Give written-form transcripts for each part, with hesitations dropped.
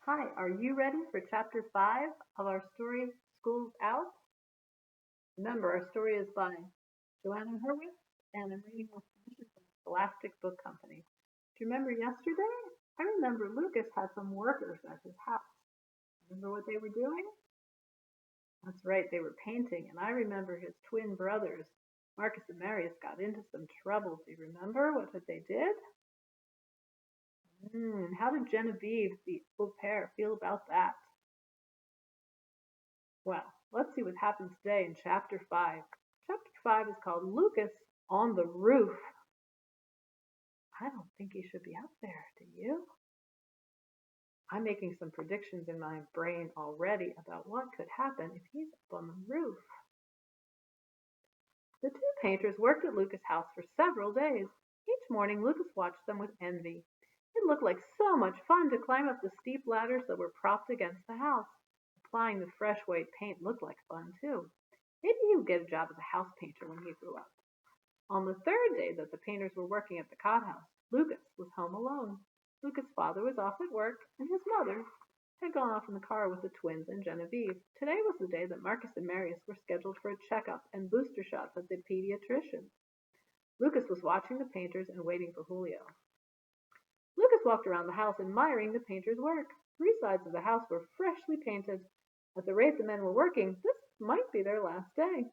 Hi, are you ready for chapter 5 of our story, School's Out? Remember, our story is by Joanna Hurwitz, and I'm reading with permission from Scholastic Book Company. Do you remember yesterday? I remember Lucas had some workers at his house. Remember what they were doing? That's right, they were painting, and I remember his twin brothers, Marcus and Marius, got into some trouble. Do you remember what they did? How did Genevieve, the au pair, feel about that? Well, let's see what happens today in chapter 5. Chapter 5 is called Lucas on the Roof. I don't think he should be up there, do you? I'm making some predictions in my brain already about what could happen if he's up on the roof. The two painters worked at Lucas' house for several days. Each morning, Lucas watched them with envy. It looked like so much fun to climb up the steep ladders that were propped against the house. Applying the fresh white paint looked like fun, too. Maybe he would get a job as a house painter when he grew up. On the third day that the painters were working at the cot house, Lucas was home alone. Lucas' father was off at work, and his mother had gone off in the car with the twins and Genevieve. Today was the day that Marcus and Marius were scheduled for a checkup and booster shots at the pediatrician. Lucas was watching the painters and waiting for Julio. Lucas walked around the house admiring the painters' work. Three sides of the house were freshly painted. At the rate the men were working, this might be their last day.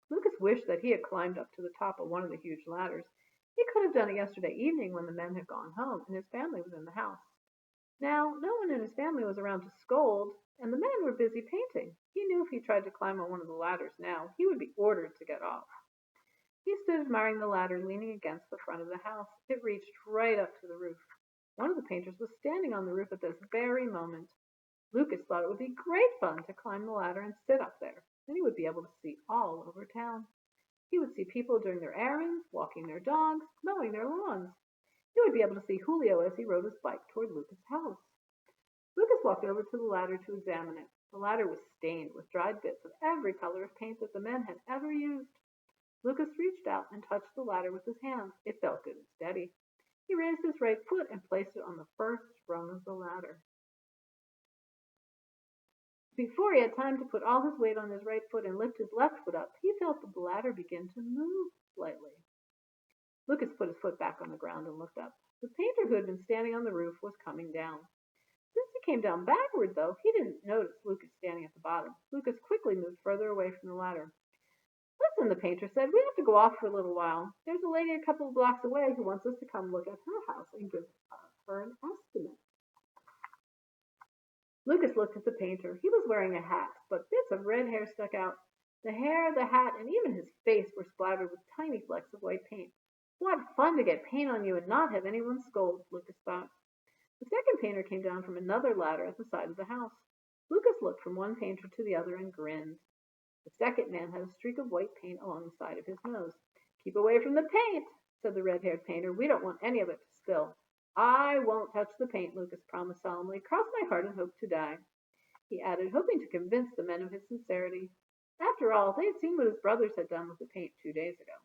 Lucas wished that he had climbed up to the top of one of the huge ladders. He could have done it yesterday evening when the men had gone home and his family was in the house. Now, no one in his family was around to scold, and the men were busy painting. He knew if he tried to climb on one of the ladders now, he would be ordered to get off. He stood admiring the ladder leaning against the front of the house. It reached right up to the roof. One of the painters was standing on the roof at this very moment. Lucas thought it would be great fun to climb the ladder and sit up there. Then he would be able to see all over town. He would see people doing their errands, walking their dogs, mowing their lawns. He would be able to see Julio as he rode his bike toward Lucas' house. Lucas walked over to the ladder to examine it. The ladder was stained with dried bits of every color of paint that the men had ever used. Lucas reached out and touched the ladder with his hands. It felt good and steady. He raised his right foot and placed it on the first rung of the ladder. Before he had time to put all his weight on his right foot and lift his left foot up, he felt the ladder begin to move slightly. Lucas put his foot back on the ground and looked up. The painter who had been standing on the roof was coming down. Since he came down backward, though, he didn't notice Lucas standing at the bottom. Lucas quickly moved further away from the ladder. Listen, the painter said, we have to go off for a little while. There's a lady a couple of blocks away who wants us to come look at her house and give her an estimate. Lucas looked at the painter. He was wearing a hat, but bits of red hair stuck out. The hair, the hat, and even his face were splattered with tiny flecks of white paint. What fun to get paint on you and not have anyone scold, Lucas thought. The second painter came down from another ladder at the side of the house. Lucas looked from one painter to the other and grinned. The second man had a streak of white paint along the side of his nose. Keep away from the paint, said the red-haired painter. We don't want any of it to spill. I won't touch the paint, Lucas promised solemnly. Cross my heart and hope to die. He added, hoping to convince the men of his sincerity. After all, they had seen what his brothers had done with the paint 2 days ago.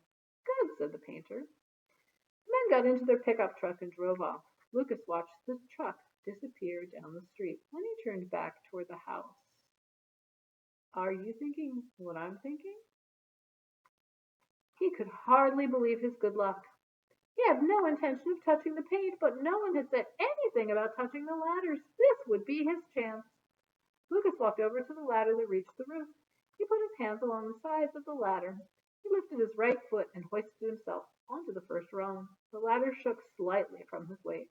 Good, said the painter. The men got into their pickup truck and drove off. Lucas watched the truck disappear down the street. Then he turned back toward the house. Are you thinking what I'm thinking? He could hardly believe his good luck. He had no intention of touching the paint, but no one had said anything about touching the ladders. This would be his chance. Lucas walked over to the ladder that reached the roof. He put his hands along the sides of the ladder. He lifted his right foot and hoisted himself onto the first rung. The ladder shook slightly from his weight.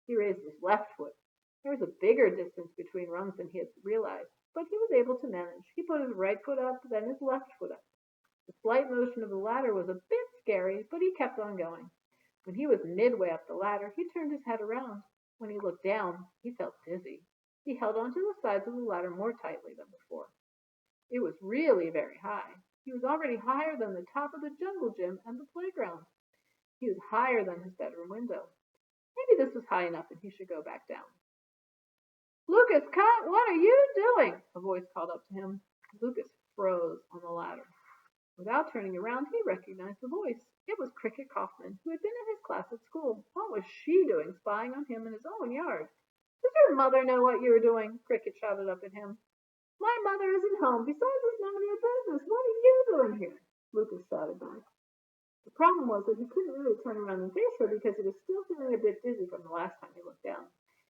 He raised his left foot. There was a bigger distance between rungs than he had realized, but he was able to manage. He put his right foot up, then his left foot up. The slight motion of the ladder was a bit scary, but he kept on going. When he was midway up the ladder, he turned his head around. When he looked down, he felt dizzy. He held onto the sides of the ladder more tightly than before. It was really very high. He was already higher than the top of the jungle gym and the playground. He was higher than his bedroom window. Maybe this was high enough and he should go back down. Lucas, cut! What are you doing? A voice called up to him. Lucas froze on the ladder. Without turning around, he recognized the voice. It was Cricket Kaufman, who had been in his class at school. What was she doing spying on him in his own yard? Does your mother know what you are doing? Cricket shouted up at him. My mother isn't home. Besides, it's none of your business. What are you doing here? Lucas shouted back. The problem was that he couldn't really turn around and face her because he was still feeling a bit dizzy from the last time he looked down.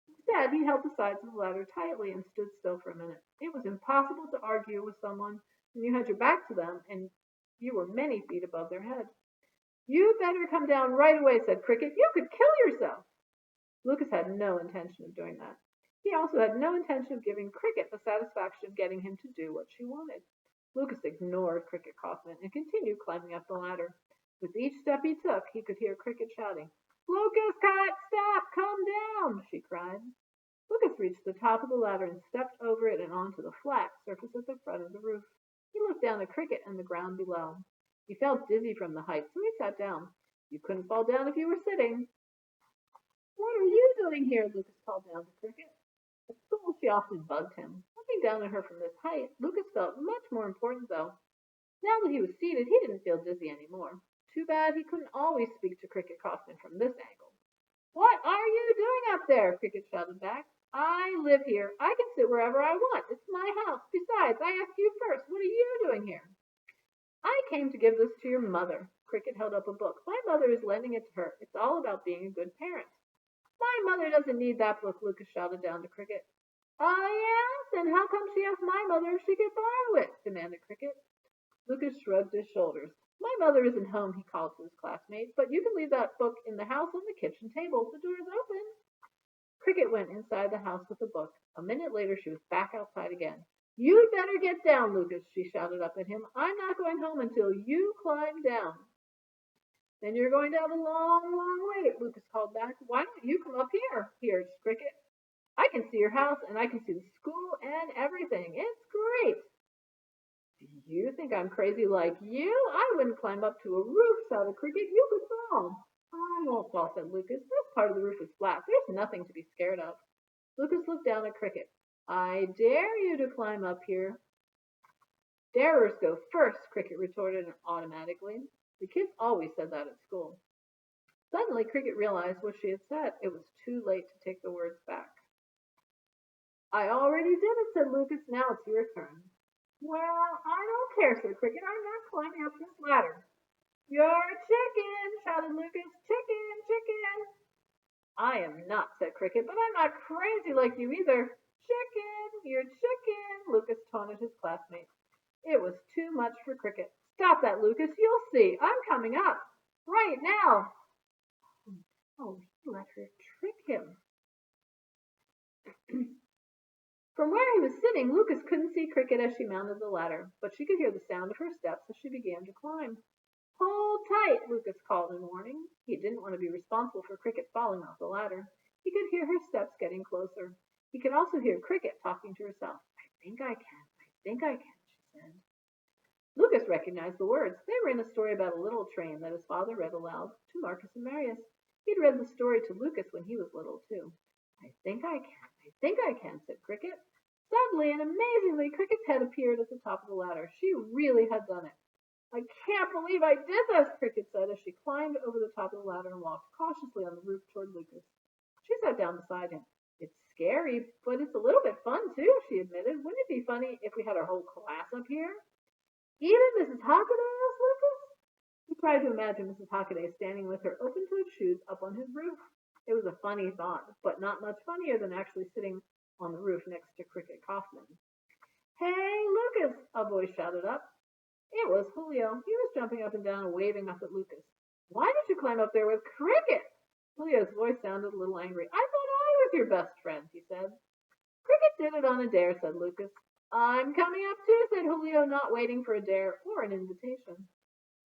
Instead, he held the sides of the ladder tightly and stood still for a minute. It was impossible to argue with someone when you had your back to them and you were many feet above their head. You better come down right away, said Cricket. You could kill yourself. Lucas had no intention of doing that. He also had no intention of giving Cricket the satisfaction of getting him to do what she wanted. Lucas ignored Cricket Kaufman and continued climbing up the ladder. With each step he took, he could hear Cricket shouting, Lucas, cut! Stop! Calm down! She cried. Lucas reached the top of the ladder and stepped over it and onto the flat surface at the front of the roof. He looked down at Cricket and the ground below. He felt dizzy from the height, so he sat down. You couldn't fall down if you were sitting. What are you doing here? Lucas called down to Cricket. At school, she often bugged him. Looking down at her from this height, Lucas felt much more important, though. Now that he was seated, he didn't feel dizzy anymore. Too bad he couldn't always speak to Cricket Kaufman from this angle. What are you doing up there? Cricket shouted back. I live here. I can sit wherever I want. It's my house. Besides, I asked you first. What are you doing here? I came to give this to your mother. Cricket held up a book. My mother is lending it to her. It's all about being a good parent. My mother doesn't need that book, Lucas shouted down to Cricket. Oh, yes? Then how come she asked my mother if she could borrow it? Demanded Cricket. Lucas shrugged his shoulders. My mother isn't home, he called to his classmate, but you can leave that book in the house on the kitchen table. The door is open. Cricket went inside the house with the book. A minute later, she was back outside again. You'd better get down, Lucas, she shouted up at him. I'm not going home until you climb down. Then you're going to have a long, long wait, Lucas called back. Why don't you come up here? He urged Cricket. I can see your house, and I can see the school and everything. It's great. Do you think I'm crazy like you? I wouldn't climb up to a roof, shouted Cricket. You could fall. I won't fall, said Lucas. This part of the roof is flat. There's nothing to be scared of. Lucas looked down at Cricket. I dare you to climb up here. Darers go first, Cricket retorted automatically. The kids always said that at school. Suddenly, Cricket realized what she had said. It was too late to take the words back. I already did it, said Lucas. Now it's your turn. Well, I don't care, said Cricket. I'm not climbing up this ladder. You're a chicken, shouted Lucas. Chicken, chicken. I am not, said Cricket, but I'm not crazy like you either. Chicken, you're chicken, Lucas taunted his classmate. It was too much for Cricket. Stop that, Lucas. You'll see. I'm coming up. Right now. Oh, he let her trick him. From where he was sitting, Lucas couldn't see Cricket as she mounted the ladder, but she could hear the sound of her steps as she began to climb. Hold tight, Lucas called in warning. He didn't want to be responsible for Cricket falling off the ladder. He could hear her steps getting closer. He could also hear Cricket talking to herself. I think I can. I think I can, she said. Lucas recognized the words. They were in a story about a little train that his father read aloud to Marcus and Marius. He'd read the story to Lucas when he was little, too. I think I can. I think I can, said Cricket. Suddenly and amazingly, Cricket's head appeared at the top of the ladder. She really had done it. I can't believe I did this, Cricket said as she climbed over the top of the ladder and walked cautiously on the roof toward Lucas. She sat down beside him. It's scary, but it's a little bit fun, too, she admitted. Wouldn't it be funny if we had our whole class up here? Even Mrs. Hockaday? Asked Lucas. He tried to imagine Mrs. Hockaday standing with her open-toed shoes up on his roof. It was a funny thought, but not much funnier than actually sitting on the roof next to Cricket Kaufman. Hey, Lucas, a voice shouted up. It was Julio. He was jumping up and down and waving up at Lucas. Why did you climb up there with Cricket? Julio's voice sounded a little angry. I thought I was your best friend, he said. Cricket did it on a dare, said Lucas. I'm coming up too, said Julio, not waiting for a dare or an invitation.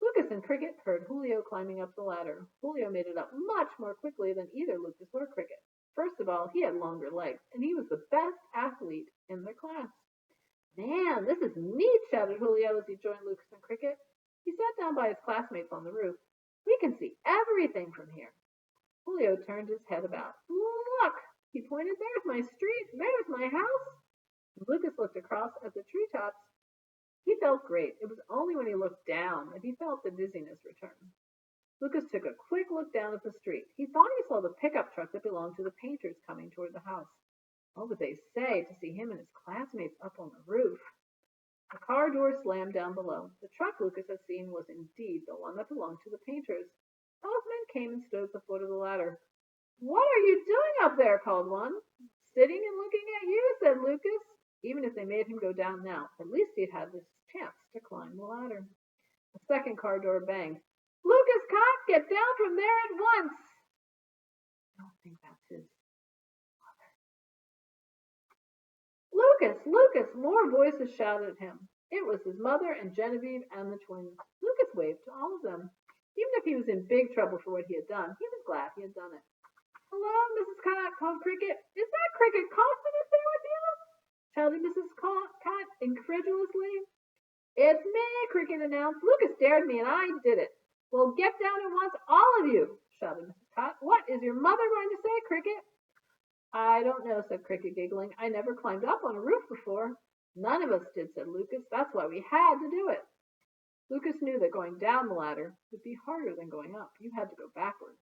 Lucas and Cricket heard Julio climbing up the ladder. Julio made it up much more quickly than either Lucas or Cricket. First of all, he had longer legs, and he was the best athlete in their class. Man, this is neat, shouted Julio as he joined Lucas and Cricket. He sat down by his classmates on the roof. We can see everything from here. Julio turned his head about. Look, he pointed. There's my street. There's my house. Lucas looked across at the treetops. He felt great. It was only when he looked down that he felt the dizziness return. Lucas took a quick look down at the street. He thought he saw the pickup truck that belonged to the painters coming toward the house. What would they say to see him and his classmates up on the roof? The car door slammed down below. The truck Lucas had seen was indeed the one that belonged to the painters. Both men came and stood at the foot of the ladder. "What are you doing up there?" called one. "Sitting and looking at you," said Lucas. Even if they made him go down now, at least he'd had this chance to climb the ladder. The second car door banged. "Lucas Cott, get down from there at once!" I don't think that's his mother. "Lucas! Lucas!" More voices shouted at him. It was his mother and Genevieve and the twins. Lucas waved to all of them. Even if he was in big trouble for what he had done, he was glad he had done it. "Hello, Mrs. Cott," called Cricket. "Is that Cricket Carson up there with you?" shouted Mrs. Cott incredulously. "It's me," Cricket announced. "Lucas dared me, and I did it." "Well, get down at once, all of you," shouted Mrs. Cott. "What is your mother going to say, Cricket?" "I don't know," said Cricket, giggling. "I never climbed up on a roof before." "None of us did," said Lucas. "That's why we had to do it." Lucas knew that going down the ladder would be harder than going up. You had to go backward.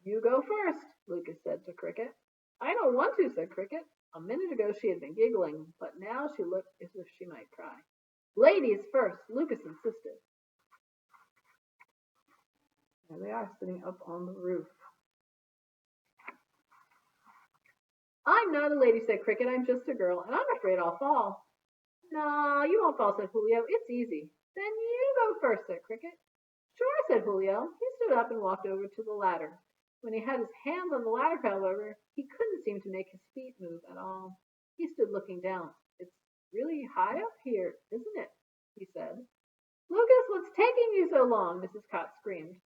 "You go first," Lucas said to Cricket. "I don't want to," said Cricket. A minute ago she had been giggling, but now she looked as if she might cry. "Ladies first," Lucas insisted. There they are, sitting up on the roof. "I'm not a lady," said Cricket. "I'm just a girl, and I'm afraid I'll fall." "No, you won't fall," said Julio. "It's easy." "Then you go first," said Cricket. "Sure," said Julio. He stood up and walked over to the ladder. When he had his hands on the ladder, however, he couldn't seem to make his feet move at all. He stood looking down. "It's really high up here, isn't it?" he said. "Lucas, what's taking you so long?" Mrs. Cott screamed.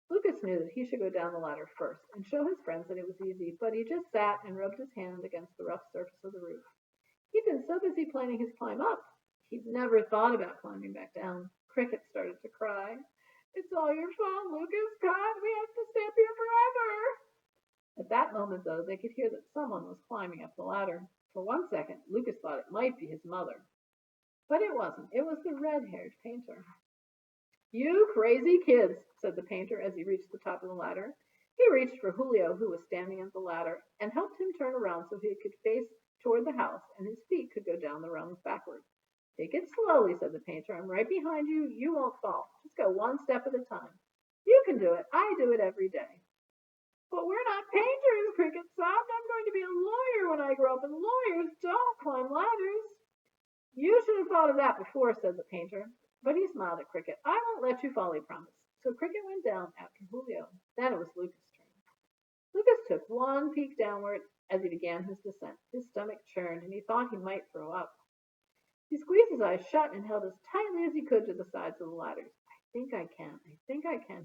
Lucas knew that he should go down the ladder first and show his friends that it was easy, but he just sat and rubbed his hand against the rough surface of the roof. He'd been so busy planning his climb up, he'd never thought about climbing back down. Cricket started to cry. "It's all your fault, Lucas. God, we have to stay up here forever." At that moment, though, they could hear that someone was climbing up the ladder. For one second, Lucas thought it might be his mother. But it wasn't. It was the red-haired painter. "You crazy kids," said the painter as he reached the top of the ladder. He reached for Julio, who was standing at the ladder, and helped him turn around so he could face toward the house and his feet could go down the rungs backward. "Take it slowly," said the painter. "I'm right behind you. You won't fall. Just go one step at a time. You can do it. I do it every day." "But we're not painters," Cricket sobbed. "I'm going to be a lawyer when I grow up, and lawyers don't climb ladders." "You should have thought of that before," said the painter. But he smiled at Cricket. "I won't let you fall," he promised. So Cricket went down after Julio. Then it was Lucas' turn. Lucas took one peek downward as he began his descent. His stomach churned, and he thought he might throw up. He squeezed his eyes shut and held as tightly as he could to the sides of the ladders. I think I can,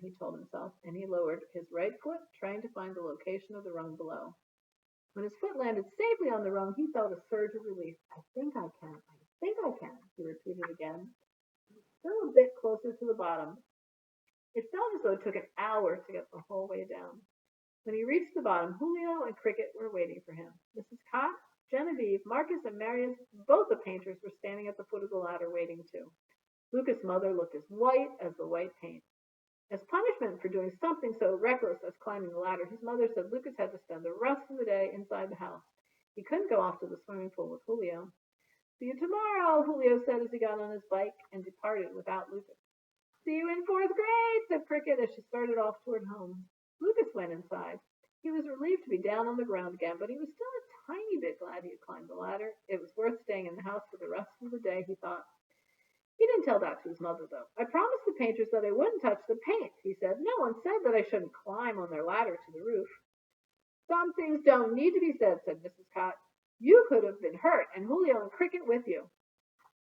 he told himself, and he lowered his right foot, trying to find the location of the rung below. When his foot landed safely on the rung, he felt a surge of relief. I think I can, he repeated again. Still a bit closer to the bottom. It felt as though it took an hour to get the whole way down. When he reached the bottom, Julio and Cricket were waiting for him. Mrs. Cott, Genevieve, Marcus, and Marius, both the painters, were standing at the foot of the ladder waiting too. Lucas' mother looked as white as the white paint. As punishment for doing something so reckless as climbing the ladder, his mother said Lucas had to spend the rest of the day inside the house. He couldn't go off to the swimming pool with Julio. "See you tomorrow," Julio said as he got on his bike and departed without Lucas. "See you in fourth grade," said Cricket as she started off toward home. Lucas went inside. He was relieved to be down on the ground again, but he was still a tiny bit glad he had climbed the ladder. It was worth staying in the house for the rest of the day, he thought. He didn't tell that to his mother, though. "I promised the painters that I wouldn't touch the paint," he said. "No one said that I shouldn't climb on their ladder to the roof." "Some things don't need to be said," said Mrs. Cott. "You could have been hurt, and Julio and Cricket with you."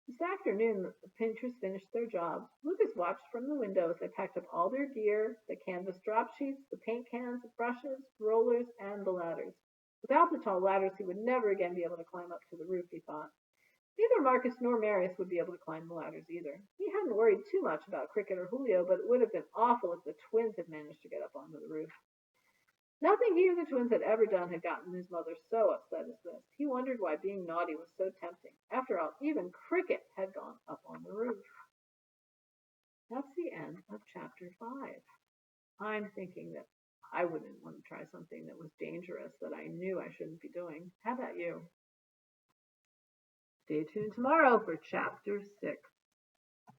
This afternoon the painters finished their job. Lucas watched from the window as they packed up all their gear, the canvas drop sheets, the paint cans, brushes, rollers, and the ladders. Without the tall ladders he would never again be able to climb up to the roof, he thought. Neither Marcus nor Marius would be able to climb the ladders either. He hadn't worried too much about Cricket or Julio, but it would have been awful if the twins had managed to get up onto the roof. Nothing he or the twins had ever done had gotten his mother so upset as this. He wondered why being naughty was so tempting. After all, even Cricket had gone up on the roof. That's the end of chapter 5. I'm thinking that I wouldn't want to try something that was dangerous that I knew I shouldn't be doing. How about you? Stay tuned tomorrow for Chapter 6.